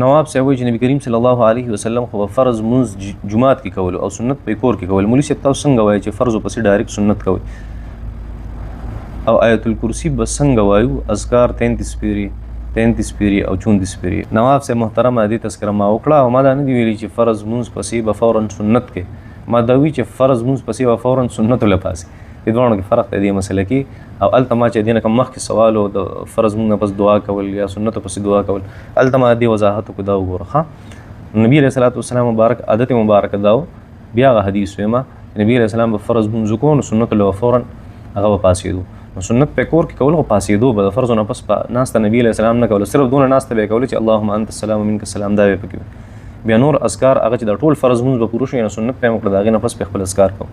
نواب صاحب وایي چې نبی کریم صلی الله علیه وسلم خو فرض مونځ جمعات کې کول او سنت په کور کې کول. مولوی صاحب تاسو څنګه وایي چې فرض پسې ډایرکټ سنت کوي او آیت الکرسی به څنګه وایو؟ اذکار 33 پیری او 34 پیری. نواب صاحب محترم دې تذکره ما وکړه او ما دا نه دی ویلي چې فرض مونځ پسې به فورا سنت کې. ما دا وی چې فرض مونځ پسې به فورا سنت له پاسه. د دوه کې فرق دی مسله کې. او التما چې دینه کوم مخکې سوال او د فرض مونږ پس دعا کول یا سنت پس دعا کول التما دی وضاحت کو دا وګوره. نبی علیہ الصلوۃ والسلام مبارک عادت مبارک داو بیا حدیث ویما نبی علیہ السلام به فرض مونږ کو سنت له فورا هغه پاسېدو. سنت په کور کې کول خو پاسېدو به فرض نه پس ناست نبی علیہ السلام نه کول صرف دونه ناست به کول چې اللهم انت السلام ومنك السلام دا به پکې. بیا نور اذکار هغه چې د ټول فرض مونږ به پوره شو یا سنت په مقدار هغه نه پس په خپل اذکار کو.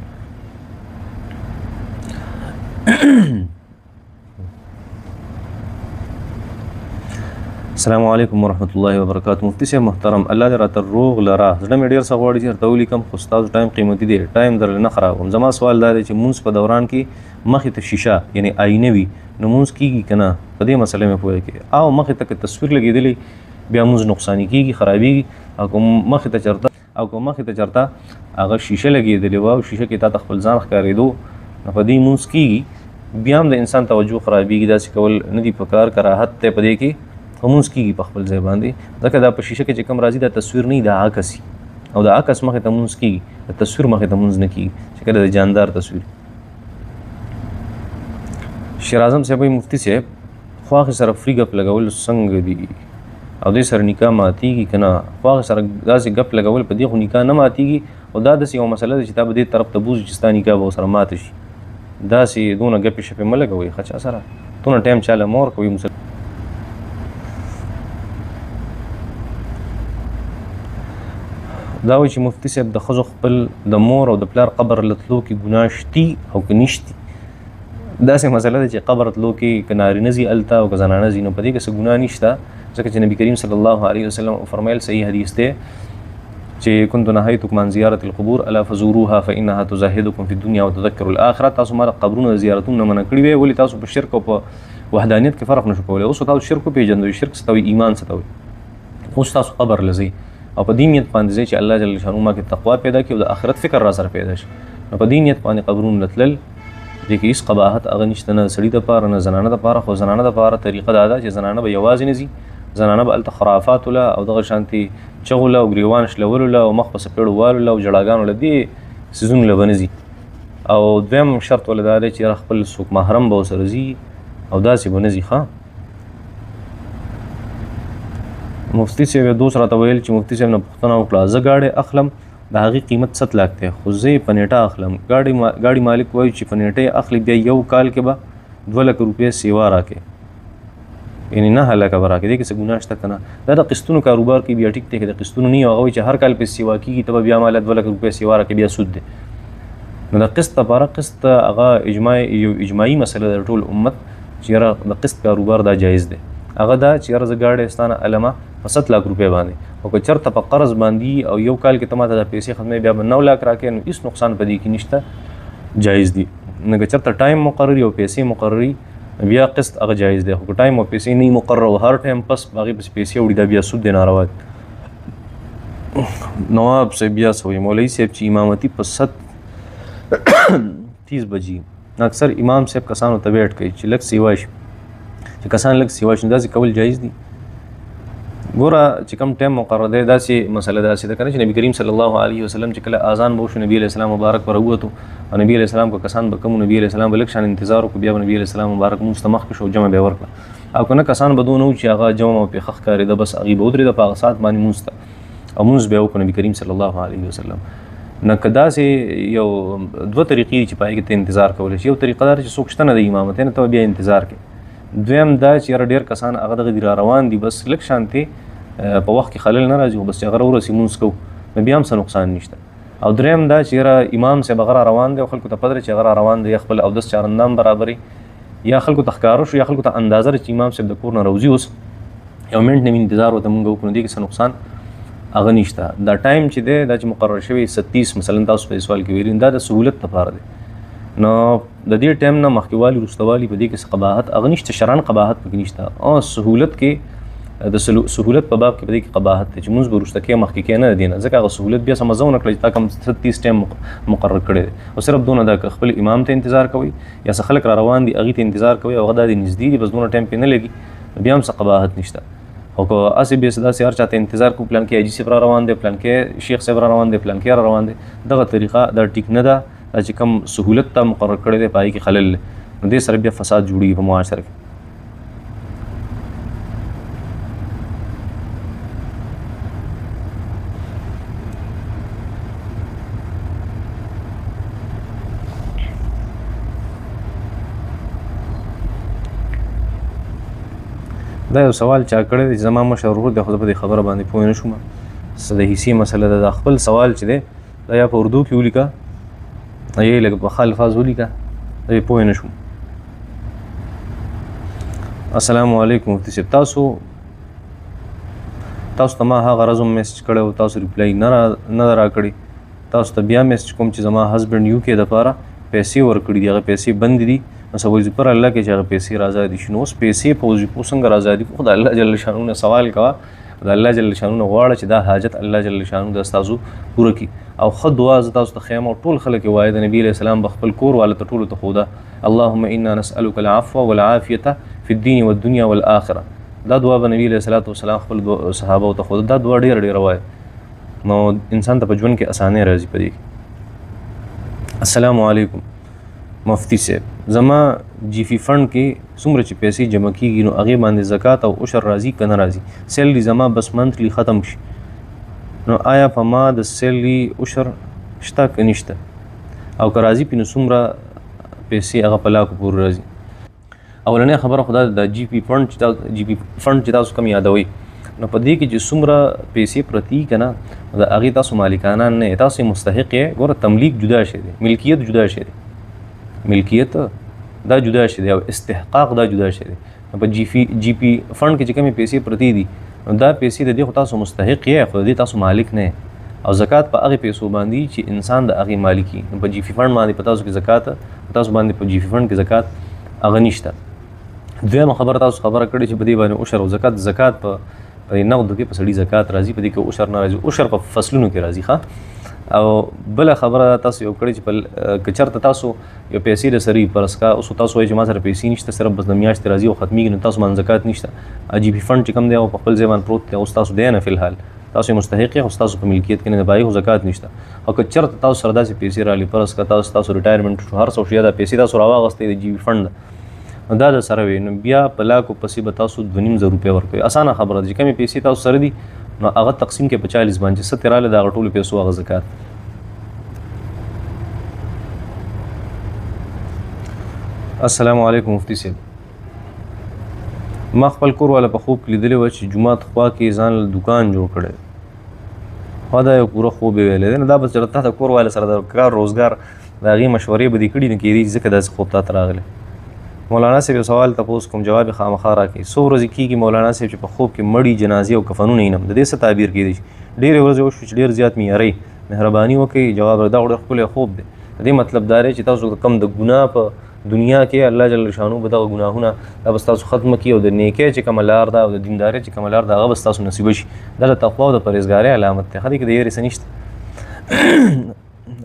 السلام علیکم ورحمۃ اللہ وبرکاتہ. مفتی صاحب محترم الله دې راته روغ لرا زړه مې ډیر څه غواړي چې ته ولیکم خو ستاسو ټایم قیمتي دی ټایم در نه خرابوم. زما سوال دا دی چې مونږ په دوران کې مخې ته شیشه یعنی آینه وي نو مونږ کیږي کنه په دې مسله مې پوهه کې او مخې ته تصویر لګېدلی بیا مونږ نقصان کیږي خرابېږي او کوم مخې ته چرته هغه شیشه لګېدلی و او شیشه کې تا خپل ځان ښکارېدو نو په دې مونږ کیږي بیا هم د انسان توجه خرابېږي. داسې کول نه دي پکار کراهت ته په دې کې همونځ کېږي په خپل ځای باندې ځکه دا په شیشه کې چې کوم راځي دا تصویر نه دا عکس او دا عکس مخې ته مونځ کېږي د تصویر مخې ته مونځ نه کېږي چې کله د جاندار تصویر. شیر اعظم صاحب مفتی صاحب خواږه سره فری ګپ لګول څنګه دي او دې سره نکاح ماتېږي که نه؟ خواږه سره داسې ګپ لګول په دې خو نکاح نه ماتېږي او دا داسې یوه مسله ده چې تا به دې طرف ته بوځي چې ستا نکاح به ورسره ماته شي. داسې دونه ګپې شپې مه لګوئ ښه چا سره دونه ټایم چاله مه ورکوئ. دا وایي چې مفتی صاحب د ښځو خپل د مور او د پلار قبر لتلو کې ګناه شتي او که نشتي؟ داسې مسله ده چې قبر تلو کې که نارینه ځي هلته او که زنانه ځي نو په دې کې څه ګناه نشته ځکه چې نبي کریم صلی الله علیه وسلم فرمایل صحیح حدیث دی چې كنت نهیتکم عن زیارة القبور الا فزوروها فانها تزهدکم فی الدنیا وتذکر الاخره. تاسو ما قبرونه زیارتونه منع کړي وي ولې تاسو په شرک او په وحدانیت کې فرق نشو کولی. اوس تاسو شرک پیژندئ شرک څه ته وایي ایمان څه ته وایي. اوس تاسو قبر لځئ او په دې نیت باندې چې الله جل شانه ما کې تقوا پیدا کړي او د آخرت فکر را سره پیدا شي نو په دې نیت باندې قبرونه لتلل دې کې هیڅ قباحت هغه نشته نه سړي دپاره نه زنانه دپاره. خو زنانه دپاره طریقه دا ده چې زنانه به یوازې نه ځي زنانه به هلته خرافاتو له او دغه شانتي چغو له او ګریوان شلولو له او مخ په څپېړو والو له او جړاګانو له دې څیزونو له به نه ځي. او دویم شرط ولې دا دی چې خپل څوک محرم به ورسره ځي او داسې به نه ځي. ښه مفتی صاحب دوست راته ویل چې مفتی صاحب نه پوښتنه وکړه زه ګاډی اخلم د هغې قیمت 7 लाख دی خو زه یې په نیټه اخلم. ګاډي مالک وایي چې په نیټه یې اخلي بیا یو کال کې به 2 لک روپۍ سیوا راکړي یعنی 9 لکه به راکړي. دې کې څه ګناه شته که نه؟ دا د قسطونو کاروبار کې بیا ټیک دی که د قسطونو نه وي هغه وایي چې هر کال پې سیوا کېږي ته به بیا ماله 2 لک روپۍ سیوا راکړي بیا سود دی. نو د قسط لپاره قسط هغه یو اجماعي مسله د ټول امت چې یاره د قسط کاروبار دا جایز دی. هغه دا چې یاره زه ګاډی ستانه علمه په 7 लाख روپۍ باندې او که چېرته په قرض باندې او یو کال کې ته ماته د پیسې ختمې بیا به 9 लाख راکړې نو هېڅ نقصان په دې کې نشته جایز دي. نو که چېرته ټایم مقرري او پیسې مقرري بیا قسط هغه جایز دی. خو که ټایم او پیسې نه مقرر او هر ټایم پس هغې پسې پیسې وړي دا بیا سود دی ناروا دی. نواب صاحب بیا څه وایي مولوي صاحب چې امامتي په 30 بجې اکثر امام صاحب کسانو ته ویټ کوي چې لږ سیوا شي چې کسان لږ سیوا شي داسې کول جایز دي. ګوره چې کوم ټایم مقرر دی داسې مسله داسې ده که نه چې نبي کریم صلی الله علیه وسلم چې کله اذان به وشو نبي علیه السلام مبارک به راووتو او نبي علیه السلام که کسان به کوم نبي علیه السلام به لږ شان انتظار وکړو بیا به نبي علیه السلام مبارک مونځ ته مخکې شو جمع به یې ورکړه او که نه کسان به دونه و چې هغه جمع او پېښه ښکارېده بس هغې به ودرېده په هغه ساعت باندې مونځ ته او مونځ به یې وکړو نبي کریم صلی الله علیه وسلم. نه که داسې یو 2 طریقې دي چې په هغې کې ته انتظار کولی شي. یو طریقه دا چې څوک شته نه د امامتۍ نه ته بیا انتظار کوې. دویم دا چې یاره ډېر کسان هغه دغه دي را روان دي بس لږ شانتې په وخت کې خلل نه راځي خو بس چې هغه راورسي مونځ کوو نو بیا هم څه نقصان نشته. او دریم دا چې یاره امام صاحب هغه را روان دی او خلکو ته پته ده چې هغه را روان دی یا خپل اودس چارندام برابري یا خلکو ته ښکاره شو یا خلکو ته اندازه ده چې امام صاحب د کور نه راوځي اوس یو منټ نیم انتظار ورته مونږ وکړو نو دې کې څه نقصان هغه نشته. دا ټایم چې دی دا چې مقرر شوی 37 مثلا تاسو په سوال کې ویلي دا د سهولت لپاره دی. نو د دې ټایم نه مخکې والي وروسته والي په دې کې څه قباحت هغه نشته شرعاً قباحت پکې نشته. او سهولت کې د سهولت په باب کې په دې کې قباحت دی چې موږ به وروسته کې مخکې کې نه دی نه ځکه هغه سهولت بیا سمه زونه کړی تا کوم 30 ټایم مقرر کړی دی او صرف دونه دا که خپل امام ته انتظار کوي یا څه خلک را روان دي هغې ته انتظار کوي او هغه دا د نږدې دي بس دونه ټایم پرې نه لګي بیا هم څه قباحت نشته او که هسې بیا داسې هر چاته انتظار کوو پلان کې حاجي صاحب را روان دی پلان کې شیخ صاحب را روان دی پلان کې را روان دی دغه طریقه دا ټیک نه ده دا چې کوم سهولت ته مقرر کړی دی په هغې کې خلل دی نو دې سره بیا فساد جوړېږي په معاشره کې دا یو سوال چا کړی دی چې زما مشر ورور دی خو زه په دې خبره باندې پوه نه شوم څه د حصې مسله ده دا خپل سوال چې دی دا یا په اردو کې ولیکه یا یې لږ په ښه الفاظ ولیکه زه یې پوه نه شوم السلام علیکم مفتي صاحب تاسو ته ما هغه ورځ هم میسج کړی او تاسو ریپلای نه راکړي تاسو ته بیا میسج کوم چې زما هسبنډ یو کې دپاره پیسې ورکړي دي هغه پیسې بندې دي نو وظیفه پر الله کې چې هغه پیسې راځي شنو اوس پیسې په وظیفو څنګه راځي خو د الله جل شانو نه سوال کوه د الله جل شانو نه غواړه چې دا حاجت الله جل شانو د تاسو پوره کړي او ښه دعا زه تاسو ته ښیم او ټول خلک یې وایي د نبي علیه السلام به خپل کور والا ته ټولو ته ښوده اللهم انا نسألک العفو والعافیة فی الدین والدنیا والآخرة دا دعا به نبي علیه السلام خپل صحابه ته ښوده دا دعا ډېره وایي نو انسان ته په ژوند کې اسانۍ راځي په دې کې السلام علیکم مفتی صاحب زما جی فی فنډ کې څومره چې پیسې جمع کیږي نو هغې باندې زکات او عشر راځي که نه راځي سیلري زما بس منتھلی ختم شي نو آیا په ما د سیلري عشر شته که نشته او که راځي پې نو څومره پیسې هغه په لاکو پورې راځي اولنۍ خبره خو دا د جی پی فنډ چې تاسو کوم یادوئ نو په دې کې چې څومره پیسې پرتې که نه د هغې تاسو مالکانان نه تاسو مستحق یې ګوره تملیک جدا شی دی ملکیت جدا شی دی ملکیت دا جدا شي دی او استحقاق دا جدا شي دی په جی پی فنډ کې چې کومې پیسې پرتې دي نو دا پیسې د دې خو تاسو مستحق یې خو د دې تاسو مالک نه او زکات په هغې پیسو باندې چې انسان د هغې مالکي نو په جی پی فنډ باندې په تاسو کې زکات په تاسو باندې په جی پی فنډ کې زکات هغه نشته دویمه خبره تاسو خبره کړې چې په دې باندې عشر او زکات په نغدو کې په سړي زکات راځي په دې کې عشر نه راځي عشر په فصلونو کې راځي ښه او بله خبره تاسو یو کړی چې که چېرته تاسو یو پیسې د سړي فرض کا اوس تاسو وایئ چې ما سره پیسې نشته صرف بس د میاشتې راځي او ختمیږي نو تاسو باندې زکات نشته جی پي فنډ چې کوم دی او په خپل ځای باندې پروت دی اوس تاسو دی نه فلحال تاسو یې مستحق یې خو ستاسو په ملکیت کې نه دی باقي خو زکات نشته او که چېرته تاسو سره داسې پیسې رالي فرض کا تاسو ریټایرمنټ شو هر څه شو یا دا پیسې تاسو راواغستئ د جی پي فنډ نو دا د سره وي نو بیا په لاکو پسې به تاسو 2,500 روپۍ ورکوئ اسانه خبره ده چې کومې پیسې تاسو سره دي نو هغه تقسیم کې په 40 باندې څه ترې راغلی د هغه ټولو پیسو هغه زکات السلام علیکم مفتی صاحب ما خپل کور والا په خوب کې لیدلی وه چې جومات خوا کې ځان له دوکان جوړ کړی خو دا یو پوره خوب یې ویلی دی نو دا به چېرته تا ته کور والا سره د کار روزګار د هغې مشورې به دې کړي نو کېدای شي ځکه داسې خوب تا ته راغلی مولانا صاحب یو سوال تپوس کوم جواب یې خامخا راکړي څو ورځې کېږي مولانا صاحب چې په خوب کې مړي جنازې او کفنونه وینم د دې څه تعبیر کېدی شي ډېرې ورځې وشوې چې ډېر زیات معیارئ مهرباني وکړئ جواب دا ډېر ښکلی خوب دی د دې مطلب دا دی چې تاسو کم د ګناه په دنیا کې الله جل شانو به دغه ګناهونه دا به ستاسو ختمه کړي او د نیکۍ چې کومه لار ده او د دیندارۍ چې کومه لار ده هغه به ستاسو نصیبه شي دا د تقوا او د پرهیزګارۍ علامت دی ښه دی که د یېرې څه نشته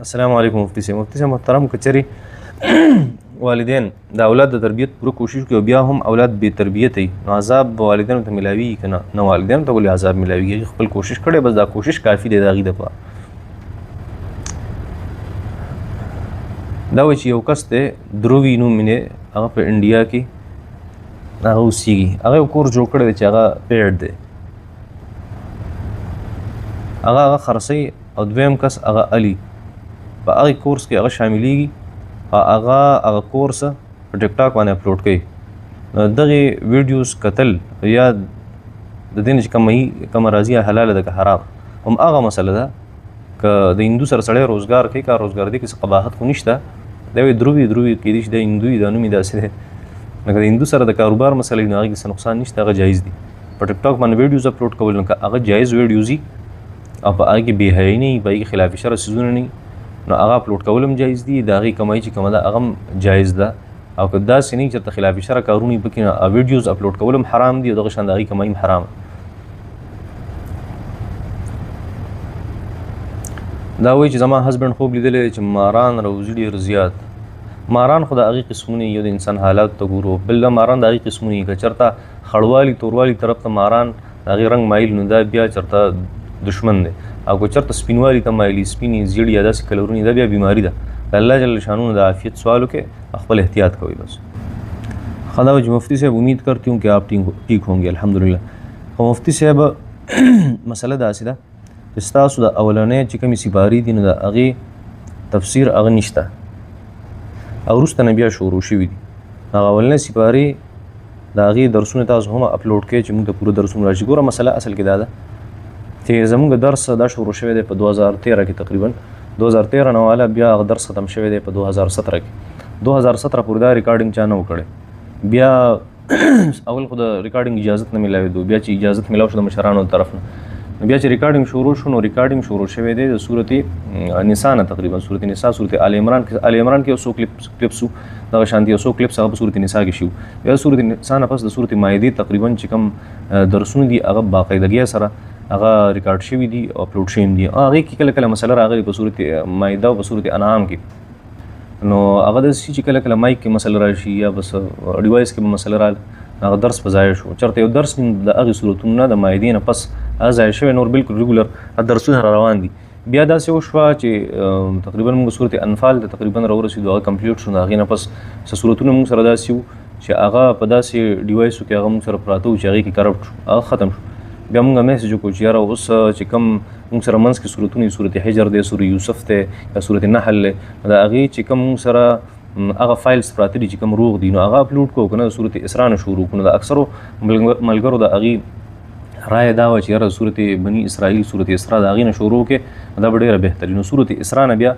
السلام علیکم مفتی صاحب محترم که چېرې والدین د اولاد د تربیت پوره کوشش کوي او بیا هم اولاد بې تربیته وي نو عذاب به والدینو ته میلاویږي که نه والدینو ته ولې عذاب میلاویږي خپل کوشش کړی بس دا کوشش کافي دی د هغې دپاره دا وایي چې یو کس دی دروي نوم یې هغه په انډیا کې هغه اوسیږي هغه یو کور جوړ کړی دی چې هغه پیډ دی هغه خرڅوي او دویم کس هغه علي په هغې کورس کې هغه شاملیږي هغه کورس په ټیک ټاک باندې اپلوډ کوي نو دغې ویډیوز کتل یا د دې نه چې کومه راځي حلاله ده که حرام هم هغه مسله ده که د هندو سره سړی روزګار کوي کار روزګار دی کې څه قباحت خو نشته دا وایي دروي کېدای شي دا هندو وي دا نوم یې داسې دی لکه د هندو سره د کاروبار مسله وي نو هغې کې څه نقصان نشته هغه جایز دي په ټیک ټاک باندې ویډیوز اپلوډ کول نو که هغه جایز ویډیوز وي او په هغې کې بېحیایي نه وي په هغې کې خلاف شرع څیزونه نه وي نو هغه اپلوډ کول هم جایز دي د هغې کمایي چې کومه ده هغه هم جایز ده او که داسې نه وي چېرته خلاف شرع کارونه وي پکې نو ویډیوز اپلوډ کول هم حرام دي او دغه شان د هغې کمایي هم حرام دا وایي چې زما هسبنډ خوب لیدلی چې ماران راوځي ډېر زیات. ماران خو د هغې قسمونه یو د انسان حالات ته ګورو، بل د ماران د هغې قسمونه که چېرته خړوالي توروالی طرف ته ماران د هغې رنګ مایل نو دا بیا چېرته دشمن دی، او که چېرته سپینوالي ته مایلي سپینې زیړې یا داسې کلرونې دا بیا بیماري ده. د الله جل شانو د عافیت سوال وکړئ، خپل احتیاط کوئ بس. خدا وجه مفتی صاحب امید کرتی ہوں کہ آپ ٹھیک ہوں گے الحمدللہ. خو مفتی صاحب مسله داسې ده چې ستاسو د اولنۍ چې کومې سپارې دي نو د هغې تفسیر هغه نشته او وروسته نه بیا شروع شوي دي. هغه اولنۍ سپارې د هغې درسونه تاسو هم اپلوډ کړئ چې موږ ته پوره درسونه راشي. ګوره مسله اصل کې دا ده چې زموږ درس دا شروع شوی دی په 2013 کې، تقریبا 2013 نه والا بیا هغه درس ختم شوی دی په 2017 کې. 2017 پورې دا ریکارډینګ چا نه و کړی. بیا اول خو د ریکارډینګ اجازت نه میلاوېدو، بیا چې اجازت میلاو شو د مشرانو طرف نه، بیا چې ریکارډینګ شروع شو نو ریکارډینګ شروع شوی دی د سورت نساء نه، تقریبا سورت نساء، سورت آل عمران کې یو څو کلپس وو، دغه شانتي یو څو کلپس هغه په سورت نساء کې شو. بیا سورت نساء نه پس د سورت مائده تقریبا چې کوم درسونه دي هغه باقاعدګۍ سره هغه ریکارډ شوي دي او اپلوډ شوي دي. هغې کې کله کله مسله راغلې په سورت مائده او په سورت انعام کې، نو هغه داسې چې کله کله مایک کې مسله راشي یا بس ډیوایس کې به مسله راغله، هغه درس په ضایع شو. چېرته یو درس د هغې صورتونو نه د مایدې نه پس هغه ضایع شوی، نور بالکل ریګولر درسونه روان دي. بیا داسې وشوه چې تقریبا موږ صورت انفال ته تقریبا راورسېدو، هغه کمپلیټ شو. د هغې نه پس څه صورتونه موږ سره داسې وو چې هغه په داسې ډیوایسو کې هغه موږ سره پراته وو چې هغې کې کرپټ شو، هغه ختم شو. بیا موږ میسج وکړو چې یاره اوس چې کوم موږ سره منځ کې صورتونه صورت حجر دی، سورت یوسف دی یا صورت نحل دی، د هغې چې کوم موږ سره هغه فایلز پراته دي چې کوم روغ دي نو هغه اپلوډ کړو، که نه د صورت اسراء نه شروع کړو. د اکثرو ملګرو د هغې رایه دا وه چې یاره صورت بني اسرائیل صورت اسراء د هغې نه شروع کړې، دا به ډېره بهتري. نو صورت اسراء نه بیا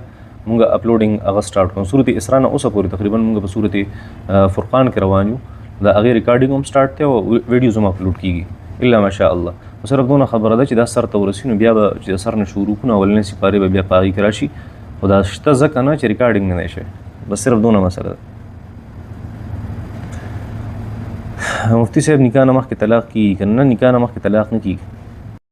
موږ اپلوډینګ هغه سټارټ کړو. صورت اسراء نه اوسه پورې تقریبا موږ په صورت فرقان کې روان یو، د هغې ریکارډینګ هم سټارټ دی او ویډیوز هم اپلوډ کېږي الا ماشاء الله. صرف دونه خبره ده چې دا سر ته ورسي نو بیا به چې د سر نه شروع کړو نو اولنۍ سپارې به بیا په هغې کې راشي، خو دا شته ځکه نه چې ریکارډینګ نه دی شوی، بس صرف دونه مسله ده. مفتی صاحب نکاح نه مخکې طلاق کېږي که نه؟ نکاح نه مخکې طلاق نه کېږي.